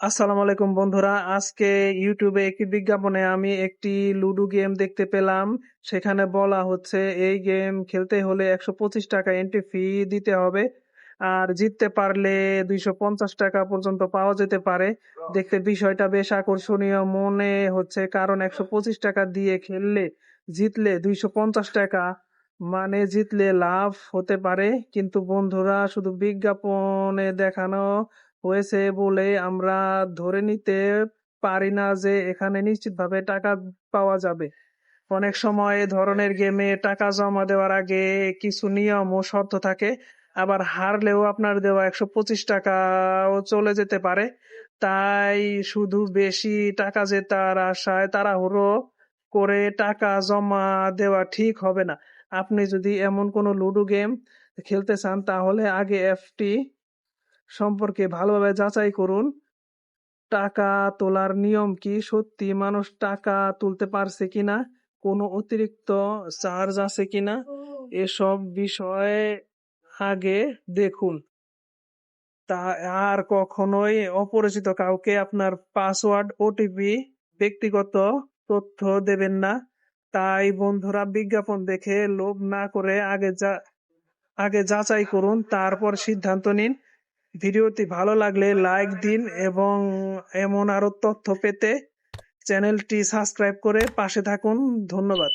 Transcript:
আসসালামু আলাইকুম বন্ধুরা। আজকে ইউটিউবে একটি বিজ্ঞাপনে আমি একটি লুডো গেম দেখতে পেলাম। সেখানে বলা হচ্ছে এই গেম খেলতে হলে 125 টাকা এন্ট্রি ফি দিতে হবে, আর জিততে পারলে 250 টাকা পর্যন্ত পাওয়া যেতে পারে। দেখতে বিষয়টা বেশ আকর্ষণীয় মনে হচ্ছে, কারণ 125 টাকা দিয়ে খেললে জিতলে 250 টাকা, মানে জিতলে লাভ হতে পারে। কিন্তু বন্ধুরা, শুধু বিজ্ঞাপনে দেখানো হয়েছে বলে আমরা ধরে নিতে পারি না যে এখানে নিশ্চিতভাবে টাকা পাওয়া যাবে। অনেক সময় এ ধরনের গেমে টাকা জমা দেওয়ার আগে কিছু নিয়ম ও শর্ত থাকে, আবার হারলেও আপনার দেওয়া 125 টাকাও চলে যেতে পারে। তাই শুধু বেশি টাকা জেতার আশায় তাড়াহুড়ো করে টাকা জমা দেওয়া ঠিক হবে না। আপনি যদি এমন কোনো লুডো গেম খেলতে চান, তাহলে আগে অ্যাপটি সম্পর্কে ভালোভাবে যাচাই করুন। টাকা তোলার নিয়ম কি, সত্যি মানুষ টাকা তুলতে পারছে কিনা, কোনো অতিরিক্ত চার্জ আছে কিনা, এসব বিষয়ে আগে দেখুন। তা আর কখনোই অপরিচিত কাউকে আপনার পাসওয়ার্ড, ওটিপি, ব্যক্তিগত তথ্য দেবেন না। তাই বন্ধুরা, বিজ্ঞাপন দেখে লোভ না করে আগে যাচাই করুন, তারপর সিদ্ধান্ত নিন। ভিডিওটি ভালো লাগলে লাইক দিন এবং এমন আরো তথ্য পেতে চ্যানেলটি সাবস্ক্রাইব করে পাশে থাকুন। ধন্যবাদ।